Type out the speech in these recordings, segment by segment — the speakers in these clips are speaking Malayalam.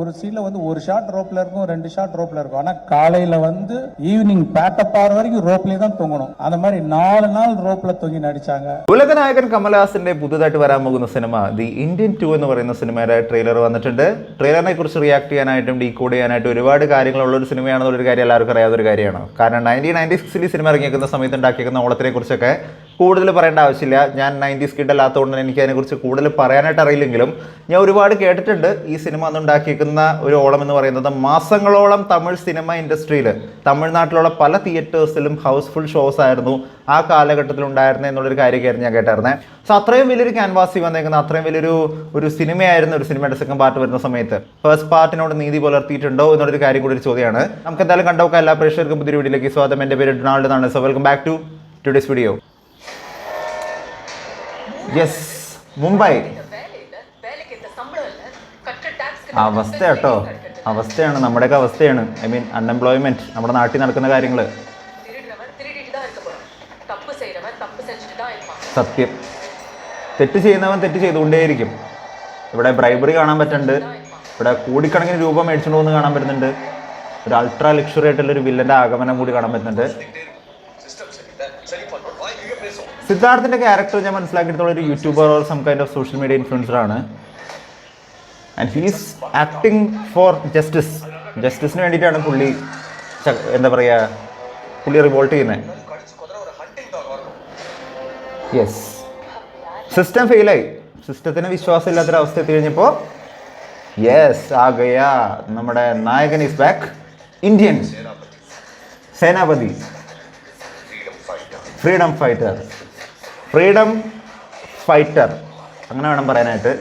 ஒரு சீன்ல வந்து ஒரு ஷாட் ரோப்ல இருக்கும், 2 ஷாட் ரோப்ல இருக்கும். ஆனா காலையில வந்து ஈவினிங் பேட்டப் ஆற வரைக்கும் ரோப்லயே தான் தொங்கணும். அந்த மாதிரி 4 நாள் ரோப்ல தொங்கി നടിച്ചാங்க. ഉലകനായകൻ കമൽഹാസന്റെ പുതുതായിട്ട് വരാൻ പോകുന്ന സിനിമ ദി ഇന്ത്യൻ 2 എന്ന് പറയുന്ന സിനിമയുടെ ട്രെയിലർ വന്നിട്ടുണ്ട്. ട്രെയിലറിനെ കുറിച്ച് റിയാക്ട് ചെയ്യാനായിട്ടും ഡീകോഡ് ചെയ്യാനായിട്ടും ഒരുപാട് കാര്യങ്ങളുള്ള ഒരു സിനിമയാണെന്നൊരു കാര്യം എല്ലാവർക്കും അറിയാവുന്ന ഒരു കാര്യമാണ്. കാരണം 1996 സിനിമ ഇറങ്ങിയേക്കുന്ന സമയത്ത് ഉണ്ടാക്കിയേക്കുന്ന ഓളത്തിനെ കുറിച്ചൊക്കെ കൂടുതൽ പറയേണ്ട ആവശ്യമില്ല. ഞാൻ 90s കിഡ് അല്ലാത്തതുകൊണ്ട് എനിക്ക് അതിനെക്കുറിച്ച് കൂടുതൽ പറയാനായിട്ട് അറിയില്ലെങ്കിലും ഞാൻ ഒരുപാട് കേട്ടിട്ടുണ്ട്. ഈ സിനിമ അന്നുണ്ടാക്കിയേക്കുന്ന ഒരു ഓളം എന്ന് പറയുന്നത് മാസങ്ങളോളം തമിഴ് സിനിമ ഇൻഡസ്ട്രിയിൽ തമിഴ്നാട്ടിലുള്ള പല തിയേറ്റേഴ്സിലും ഹൗസ്ഫുൾ ഷോസ് ആയിരുന്നു ആ കാലഘട്ടത്തിൽ ഉണ്ടായിരുന്നത് എന്നുള്ളൊരു കാര്യമായിരുന്നു ഞാൻ കേട്ടായിരുന്നത്. സോ അത്രയും വലിയൊരു ക്യാൻവാസി വന്നേക്കുന്ന അത്രയും വലിയൊരു സിനിമയായിരുന്നു ഒരു സിനിമയുടെ സെക്കൻഡ് പാർട്ട് വരുന്ന സമയത്ത് ഫസ്റ്റ് പാർട്ടിനോട് നീതി പുലർത്തിയിട്ടുണ്ടോ എന്നുള്ളൊരു കാര്യം കൂടി ഒരു ചോദ്യമാണ്. നമുക്ക് എന്തായാലും കണ്ടോക്കാം. എല്ലാ പ്രേക്ഷകർക്കും പുതിയ വീഡിയോയിലേക്ക് സ്വാഗതം. എൻ്റെ പേര് ഡൊണാൾഡ് എന്നാണ്. So welcome back to today's video. Yes, Mumbai അവസ്ഥ കേട്ടോ, അവസ്ഥയാണ്, നമ്മുടെയൊക്കെ അവസ്ഥയാണ്. ഐ മീൻ അൺഎംപ്ലോയ്മെന്റ്, നമ്മുടെ നാട്ടിൽ നടക്കുന്ന കാര്യങ്ങൾ. സത്യം, തെറ്റ് ചെയ്യുന്നവൻ തെറ്റ് ചെയ്തുകൊണ്ടേയിരിക്കും. ഇവിടെ ബ്രൈബറി കാണാൻ പറ്റുന്നുണ്ട്, ഇവിടെ കോടിക്കണക്കിന് രൂപ മേടിച്ചുകൊണ്ട് പോകുന്നത് കാണാൻ പറ്റുന്നുണ്ട്, ഒരു അൾട്രാ ലക്ഷറി ആയിട്ടുള്ളൊരു വില്ലൻ്റെ ആഗമനം കൂടി കാണാൻ പറ്റുന്നുണ്ട്. സിദ്ധാർത്ഥിൻ്റെ ക്യാരക്ടർ ഞാൻ മനസ്സിലാക്കിയിട്ടുള്ള ഒരു YouTuber or some kind of social media influencer ആണ്. And he's acting for justice. ജസ്റ്റിസിന് വേണ്ടിയിട്ടാണ് പുള്ളി എന്താ പറയുക, പുള്ളി റിവോൾട്ട് ചെയ്യുന്നത്. യെസ്, സിസ്റ്റം ഫെയിലായി, സിസ്റ്റത്തിന് വിശ്വാസമില്ലാത്തൊരവസ്ഥ എത്തി കഴിഞ്ഞപ്പോൾ യെസ് ആ ഗയാ, നമ്മുടെ നായകൻ ഈസ് ബാക്ക്. ഇന്ത്യൻ സേനാപതി, ഫ്രീഡം ഫൈറ്റർ അങ്ങനെ വേണം പറയാനായിട്ട്.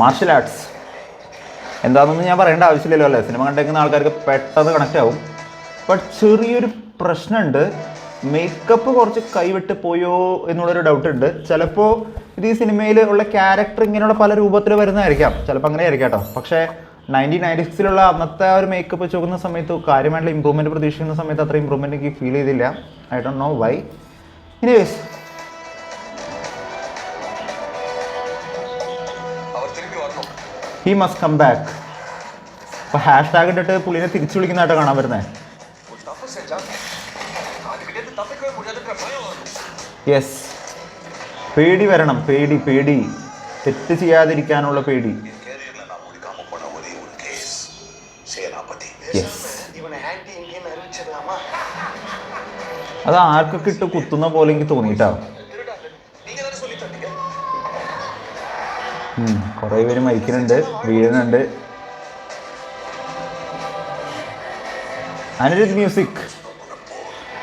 മാർഷൽ ആർട്സ് എന്താണെന്നൊന്നും ഞാൻ പറയേണ്ട ആവശ്യമില്ലല്ലോ അല്ലേ, സിനിമ കണ്ടേക്കുന്ന ആൾക്കാർക്ക് പെട്ടെന്ന് കണക്റ്റ് ആവും. ബട്ട് ചെറിയൊരു പ്രശ്നമുണ്ട്, മേക്കപ്പ് കുറച്ച് കൈവിട്ട് പോയോ എന്നുള്ളൊരു ഡൗട്ട് ഉണ്ട്. ചിലപ്പോൾ ഇത് ഈ സിനിമയിൽ ഉള്ള ക്യാരക്ടർ ഇങ്ങനെയുള്ള പല രൂപത്തിൽ വരുന്നതായിരിക്കാം, ചിലപ്പോൾ അങ്ങനെ ആയിരിക്കാം കേട്ടോ. പക്ഷേ 1996 അന്നത്തെ ആ ഒരു മേക്കപ്പ് വെച്ച് നോക്കുന്ന സമയത്ത് കാര്യമായിട്ടുള്ള ഇമ്പ്രൂവ്മെൻറ്റ് പ്രതീക്ഷിക്കുന്ന സമയത്ത് അത്ര ഇമ്പ്രൂവ്മെൻറ്റ് എനിക്ക് ഫീൽ ചെയ്തില്ല. I don't know why. Anyways, he must come back. അപ്പോൾ ഹാഷ്ടാഗ് ഇട്ടിട്ട് പുള്ളിനെ തിരിച്ചു വിളിക്കുന്നതായിട്ട് കാണാൻ വരുന്നത്. യെസ്, പേടി വരണം, പേടി, തെറ്റ് ചെയ്യാതിരിക്കാനുള്ള പേടി. അത് ആർക്കൊക്കെ ഇട്ട് കുത്തുന്ന പോലെ എനിക്ക് തോന്നിയിട്ടാ. കുറേ പേര് മരിക്കുന്നുണ്ട്, വീഴുന്നുണ്ട്. അനിരുദ്ധ് മ്യൂസിക്,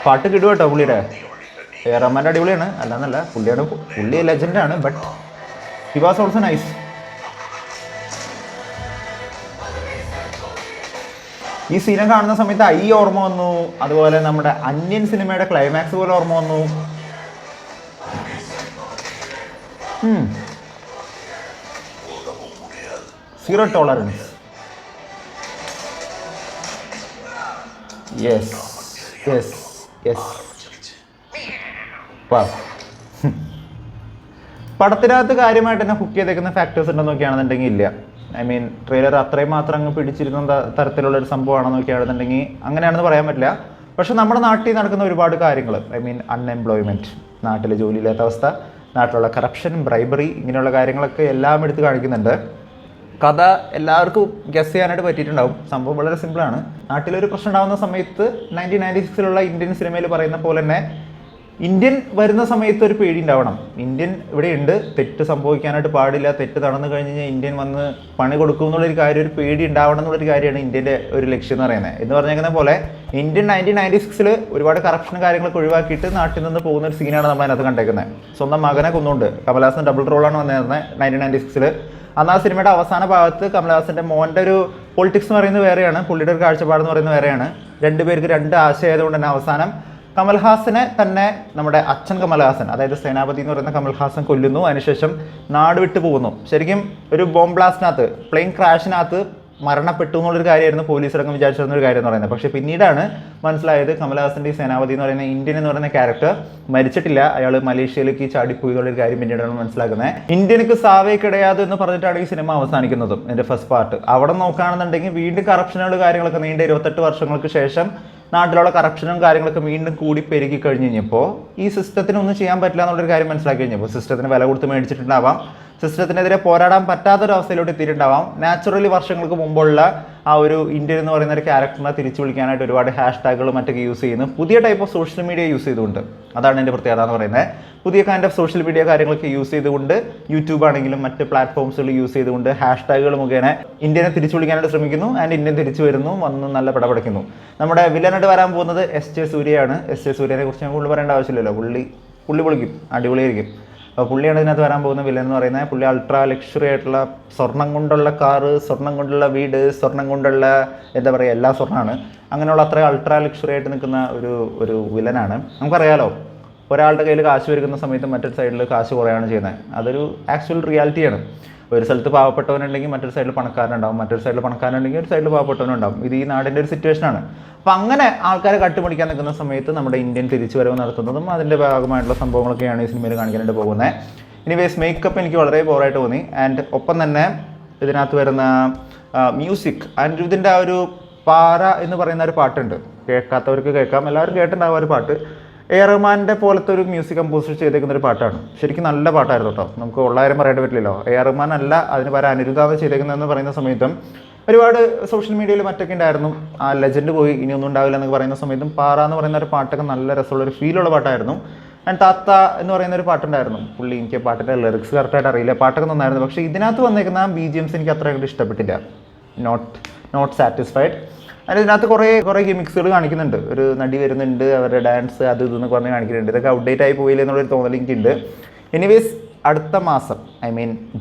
പാട്ട് കിട്ടുക കേട്ടോ പുള്ളിയുടെ. റഹ്മാൻ്റെ അടിപൊളിയാണ്, അല്ലാന്നല്ല, പുള്ളി ലെജൻഡാണ്. But he was also nice. ഈ സീനം കാണുന്ന സമയത്ത് ഐ ഓർമ്മ വന്നു, അതുപോലെ നമ്മുടെ അന്യൻ സിനിമയുടെ ക്ലൈമാക്സ് പോലെ ഓർമ്മ വന്നു. Zero tolerance. Yes yes yes. പടത്തിനകത്ത് കാര്യമായിട്ട് തന്നെ ഹുക്ക് ചെയ്തേക്കുന്ന ഫാക്ടേഴ്സ് ഉണ്ടെന്ന് നോക്കിയാണെന്നുണ്ടെങ്കിൽ ഇല്ല. ഐ മീൻ ട്രെയിലർ അത്രയും മാത്രം അങ്ങ് പിടിച്ചിരുന്ന തരത്തിലുള്ളൊരു സംഭവമാണെന്ന് നോക്കിയാണെന്നുണ്ടെങ്കിൽ അങ്ങനെയാണെന്ന് പറയാൻ പറ്റില്ല. പക്ഷെ നമ്മുടെ നാട്ടിൽ നടക്കുന്ന ഒരുപാട് കാര്യങ്ങൾ, ഐ മീൻ അൺഎംപ്ലോയ്മെൻറ്റ്, നാട്ടിൽ ജോലിയില്ലാത്ത അവസ്ഥ, നാട്ടിലുള്ള കറപ്ഷൻ, ബ്രൈബറി, ഇങ്ങനെയുള്ള കാര്യങ്ങളൊക്കെ എല്ലാം എടുത്ത് കാണിക്കുന്നുണ്ട്. കഥ എല്ലാവർക്കും ഗസ് ചെയ്യാനായിട്ട് പറ്റിയിട്ടുണ്ടാവും. സംഭവം വളരെ സിമ്പിളാണ്. നാട്ടിലൊരു പ്രശ്നം ഉണ്ടാകുന്ന സമയത്ത് 1996 ഇന്ത്യൻ സിനിമയിൽ പറയുന്ന പോലെ തന്നെ ഇന്ത്യൻ വരുന്ന സമയത്ത് ഒരു പേടി ഉണ്ടാവണം. ഇന്ത്യൻ ഇവിടെ ഉണ്ട്, തെറ്റ് സംഭവിക്കാനായിട്ട് പാടില്ല, തെറ്റ് നടന്നു കഴിഞ്ഞ് കഴിഞ്ഞാൽ ഇന്ത്യൻ വന്ന് പണി കൊടുക്കും എന്നുള്ളൊരു കാര്യം, ഒരു പേടി ഉണ്ടാവണം എന്നുള്ളൊരു കാര്യമാണ് ഇന്ത്യൻ്റെ ഒരു ലക്ഷ്യം എന്ന് പറയുന്നത്. എന്ന് പറഞ്ഞേക്കുന്ന പോലെ ഇന്ത്യൻ 1996 ഒരുപാട് കറപ്ഷനും കാര്യങ്ങളൊക്കെ ഒഴിവാക്കിയിട്ട് നാട്ടിൽ നിന്ന് പോകുന്ന ഒരു സീനാണ് നമ്മൾ അതിനകത്ത് കണ്ടേക്കുന്നത്. സ്വന്തം മകനെ കൊന്നുകൊണ്ട് കമൽഹാസൻ ഡബിൾ റോളാണ് വന്നിരുന്നത് 1996. അന്ന് ആ സിനിമയുടെ അവസാന ഭാഗത്ത് കമൽഹാസൻ്റെ മോൻ്റെ ഒരു പൊളിറ്റിക്സ് എന്ന് പറയുന്നത് വേറെയാണ്, പുള്ളിയുടെ ഒരു കാഴ്ചപ്പാടെന്ന് പറയുന്നത് വേറെയാണ്. രണ്ടുപേർക്ക് രണ്ട് ആശയമായതുകൊണ്ട് തന്നെ അവസാനം കമൽഹാസനെ തന്നെ നമ്മുടെ അച്ഛൻ കമൽഹാസൻ, അതായത് സേനാപതി എന്ന് പറയുന്ന കമൽഹാസൻ കൊല്ലുന്നു. അതിനുശേഷം നാട് വിട്ടു പോകുന്നു. ശരിക്കും ഒരു ബോംബ് ബ്ലാസ്റ്റിനകത്ത്, പ്ലെയിൻ ക്രാഷിനകത്ത് മരണപ്പെട്ടു എന്നുള്ളൊരു കാര്യമായിരുന്നു പോലീസടക്കം വിചാരിച്ചിരുന്ന ഒരു കാര്യം എന്ന് പറയുന്നത്. പക്ഷേ പിന്നീടാണ് മനസ്സിലായത് കമലഹാസൻ്റെ ഈ സേനാപതി എന്ന് പറയുന്ന ഇന്ത്യൻ എന്ന് പറയുന്ന ക്യാരക്ടർ മരിച്ചിട്ടില്ല, അയാൾ മലേഷ്യയിലേക്ക് ചാടിപ്പോയി എന്നുള്ളൊരു കാര്യം പിന്നീടാണ് മനസ്സിലാക്കുന്നത്. ഇന്ത്യക്ക് സാവേ കിടയാതെ എന്ന് പറഞ്ഞിട്ടാണ് ഈ സിനിമ അവസാനിക്കുന്നതും എൻ്റെ ഫസ്റ്റ് പാർട്ട്. അവിടെ നോക്കുകയാണെന്നുണ്ടെങ്കിൽ വീണ്ടും കറപ്ഷനുകൾ കാര്യങ്ങളൊക്കെ നീണ്ട 28 വർഷങ്ങൾക്ക് ശേഷം നാട്ടിലുള്ള കറപ്ഷനും കാര്യങ്ങളൊക്കെ വീണ്ടും കൂടി പെരുകി കഴിഞ്ഞ് കഴിഞ്ഞപ്പോൾ ഈ സിസ്റ്റത്തിനൊന്നും ചെയ്യാൻ പറ്റില്ല എന്നുള്ളൊരു കാര്യം മനസ്സിലാക്കി കഴിഞ്ഞപ്പോൾ സിസ്റ്റത്തിന് വില കൊടുത്ത് മേടിച്ചിട്ടുണ്ടാവാം, സിസ്റ്റത്തിനെതിരെ പോരാടാൻ പറ്റാത്തൊരവസ്ഥയിലോട്ട് എത്തിയിട്ടുണ്ടാവാം. നാച്ചുറലി വർഷങ്ങൾക്ക് മുമ്പുള്ള ആ ഒരു ഇന്ത്യൻ എന്ന് പറയുന്ന ഒരു ക്യാരക്ടറിനെ തിരിച്ചു വിളിക്കാനായിട്ട് ഒരുപാട് ഹാഷ്ടാഗുകളും മറ്റൊക്കെ യൂസ് ചെയ്യുന്നു, പുതിയ type of social media use ചെയ്തുകൊണ്ട്. അതാണ് എൻ്റെ പ്രത്യേകത എന്ന് പറയുന്നത്. പുതിയ കൈൻഡ് ഓഫ് സോഷ്യൽ മീഡിയ കാര്യങ്ങളൊക്കെ യൂസ് ചെയ്തുകൊണ്ട്, യൂട്യൂബ് ആണെങ്കിലും മറ്റ് പ്ലാറ്റ്ഫോംസുകൾ യൂസ് ചെയ്തുകൊണ്ട് ഹാഷ്ടാഗുകൾ മുഖേന ഇന്ത്യനെ തിരിച്ചു വിളിക്കാനായിട്ട് ശ്രമിക്കുന്നു. ആൻഡ് ഇന്ത്യൻ തിരിച്ചു വരുന്നു, വന്ന് നല്ല പടപടയ്ക്കുന്നു. നമ്മുടെ വില്ലനായിട്ട് വരാൻ പോകുന്നത് S.J. സൂര്യയാണ്. S.J. സൂര്യനെ കുറിച്ച് ഞാൻ കൂടുതൽ പറയേണ്ട ആവശ്യമില്ലല്ലോ, പുള്ളി പൊളിക്കും, അടിപൊളിയായിരിക്കും. അപ്പോൾ പുള്ളിയാണ് ഇതിനകത്ത് വരാൻ പോകുന്ന വില്ലൻ എന്ന് പറയുന്നത്. പുള്ളി അൾട്രാ ലക്ഷറി ആയിട്ടുള്ള സ്വർണം കൊണ്ടുള്ള കാറ്, സ്വർണം കൊണ്ടുള്ള വീട്, സ്വർണം കൊണ്ടുള്ള എന്താ പറയുക എല്ലാ സ്വർണ്ണമാണ്. അങ്ങനെയുള്ള അത്ര അൾട്രാ ലക്ഷറി ആയിട്ട് നിൽക്കുന്ന ഒരു വില്ലനാണ്. നമുക്കറിയാലോ, ഒരാളുടെ കയ്യിൽ കാശ് വരുന്ന സമയത്ത് മറ്റൊരു സൈഡിൽ കാശ് കുറയാണ് ചെയ്യുന്നത്. അതൊരു ആക്ച്വൽ റിയാലിറ്റിയാണ്. ഒരു സ്ഥലത്ത് പാവപ്പെട്ടവനുണ്ടെങ്കിൽ മറ്റൊരു സൈഡിൽ പണക്കാരനുണ്ടാവും, മറ്റൊരു സൈഡിൽ പണക്കാരനുണ്ടെങ്കിൽ ഒരു സൈഡിൽ പാവപ്പെട്ടവനുണ്ടാവും. ഇത് ഈ നാടിൻ്റെ ഒരു സിറ്റുവേഷനാണ്. അപ്പം അങ്ങനെ ആൾക്കാരെ കട്ടുപിടിക്കാൻ നിൽക്കുന്ന സമയത്ത് നമ്മുടെ ഇന്ത്യൻ തിരിച്ചു വരവ് നടത്തുന്നതും അതിൻ്റെ ഭാഗമായിട്ടുള്ള സംഭവങ്ങളൊക്കെയാണ് ഈ സിനിമയിൽ കാണിക്കാനായിട്ട് പോകുന്നത്. എനിവേസ് മേക്കപ്പ് എനിക്ക് വളരെ ബോറായിട്ട് തോന്നി. ആൻഡ് ഒപ്പം തന്നെ ഇതിനകത്ത് വരുന്ന മ്യൂസിക്, അനിരുദ്ധിൻ്റെ ആ ഒരു പാര എന്ന് പറയുന്ന ഒരു പാട്ടുണ്ട്, കേൾക്കാത്തവർക്ക് കേൾക്കാം, എല്ലാവരും കേട്ടിട്ടുണ്ടാവും ഒരു പാട്ട്. റഹ്മാൻ്റെ പോലത്തെ ഒരു മ്യൂസിക് കമ്പോസർ ചെയ്തേക്കുന്ന ഒരു പാട്ടാണ്. ശരിക്കും നല്ല പാട്ടായിരുന്നു കേട്ടോ, നമുക്ക് ഉള്ളായിരം പറയേണ്ടി പറ്റില്ലല്ലോ. റഹ്മാൻ അല്ല, അതിന് പകരം അനിരുദ്ധാണ് ചെയ്തേക്കുന്നതെന്ന് പറയുന്ന സമയത്തും ഒരുപാട് സോഷ്യൽ മീഡിയയിൽ മറ്റൊക്കെ ഉണ്ടായിരുന്നു, ആ ലെജൻഡ് പോയി ഇനിയൊന്നും ഉണ്ടാവില്ല എന്നൊക്കെ പറയുന്ന സമയത്തും പാറ എന്ന് പറയുന്ന ഒരു പാട്ടൊക്കെ നല്ല രസമുള്ള ഒരു ഫീലുള്ള പാട്ടായിരുന്നു. ആൻഡ് താത്ത എന്ന് പറയുന്ന ഒരു പാട്ടുണ്ടായിരുന്നു. പുള്ളി എനിക്ക് പാട്ടിൻ്റെ ലിറിക്സ് കറക്റ്റായിട്ട് അറിയില്ല, പാട്ടൊക്കെ നന്നായിരുന്നു. പക്ഷേ ഇതിനകത്ത് വന്നേക്കുന്ന BGMs എനിക്ക് അത്ര അങ്ങോട്ട് ഇഷ്ടപ്പെട്ടില്ല. Not satisfied. അതിന് ഇതിനകത്ത് കുറേ ഗിമിക്സുകൾ കാണിക്കുന്നുണ്ട്. ഒരു നടി വരുന്നുണ്ട്, അവരുടെ ഡാൻസ് അത് ഇതെന്ന് പറഞ്ഞ് കാണിക്കുന്നുണ്ട്. ഇതൊക്കെ ഔട്ട്ഡേറ്റ് ആയി പോയില്ല എന്നുള്ളൊരു തോന്നൽ എനിക്കുണ്ട്. എനിവേസ് അടുത്ത മാസം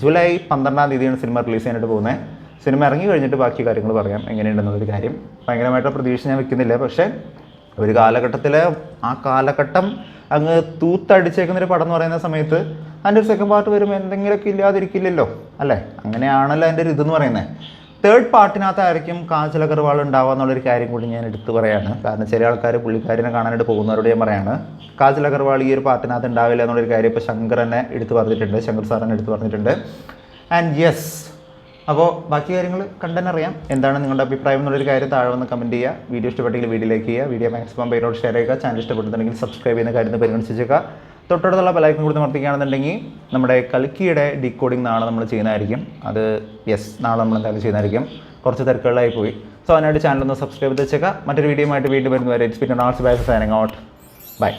ജൂലൈ 12-ാം തീയതിയാണ് സിനിമ റിലീസ് ചെയ്യാനായിട്ട് പോകുന്നത്. സിനിമ ഇറങ്ങി കഴിഞ്ഞിട്ട് ബാക്കി കാര്യങ്ങൾ പറയാം എങ്ങനെയുണ്ടെന്നുള്ളൊരു കാര്യം. ഭയങ്കരമായിട്ടുള്ള പ്രതീക്ഷ ഞാൻ വെക്കുന്നില്ല. പക്ഷേ ഒരു കാലഘട്ടത്തിൽ ആ കാലഘട്ടം അങ്ങ് തൂത്തടിച്ചേക്കുന്നൊരു പടം എന്ന് പറയുന്ന സമയത്ത് അതിൻ്റെ ഒരു സെക്കൻഡ് പാർട്ട് വരുമ്പോൾ എന്തെങ്കിലുമൊക്കെ ഇല്ലാതിരിക്കില്ലല്ലോ അല്ലേ? അങ്ങനെയാണല്ലോ അതിൻ്റെ ഒരു ഇതെന്ന് പറയുന്നത്. തേർഡ് പാർട്ടിനകത്തായിരിക്കും കാജൽ അഗർവാൾ ഉണ്ടാവുക എന്നുള്ളൊരു കാര്യം കൂടി ഞാൻ എടുത്തു പറയാണ്. കാരണം ചില ആൾക്കാർ പുള്ളിക്കാരിനെ കാണാനായിട്ട് പോകുന്നവരോട് ഞാൻ പറയാണ്, കാജൽ അഗർവാൾ ഈ ഒരു പാർട്ടിനകത്ത് ഉണ്ടാവില്ല എന്നുള്ളൊരു കാര്യം ഇപ്പോൾ ശങ്കർ സാർ തന്നെ എടുത്ത് പറഞ്ഞിട്ടുണ്ട്. ആൻഡ് യെസ്, അപ്പോൾ ബാക്കി കാര്യങ്ങൾ കണ്ടന്നെ അറിയാം. എന്താണ് നിങ്ങളുടെ അഭിപ്രായം എന്നുള്ളൊരു കാര്യം താഴെ വന്ന് കമൻറ്റ് ചെയ്യുക. വീഡിയോ ഇഷ്ടപ്പെട്ടെങ്കിൽ വീഡിയോ ലൈക്ക് ചെയ്യുക, വീഡിയോ മാക്സിമം പേരോട് ഷെയർ ചെയ്യുക. ചാനൽ ഇഷ്ടപ്പെടുന്നുണ്ടെങ്കിൽ സബ്സ്ക്രൈബ് ചെയ്യുന്ന കാര്യം പരിഗണിച്ചേക്കുക. തൊട്ടടുത്തുള്ള ബെലൈക്കൺ കൊടുത്ത് മർത്തിക്കുകയാണെന്നുണ്ടെങ്കിൽ നമ്മുടെ കൽക്കിയുടെ ഡീകോഡിംഗ് നാളെ നമ്മൾ ചെയ്യുന്നതായിരിക്കും. അത് നാളെ നമ്മൾ എന്തായാലും ചെയ്യുന്നതായിരിക്കും. കുറച്ച് തിരക്കുകളിലായി പോയി. സോ അതിനായിട്ട് ചാനലൊന്ന് സബ്സ്ക്രൈബ് ചെയ്ത് വെച്ചേക്കുക. മറ്റൊരു വീഡിയോ ആയിട്ട് വീണ്ടും വരുന്നവരെ it's been all's bye signing out. By.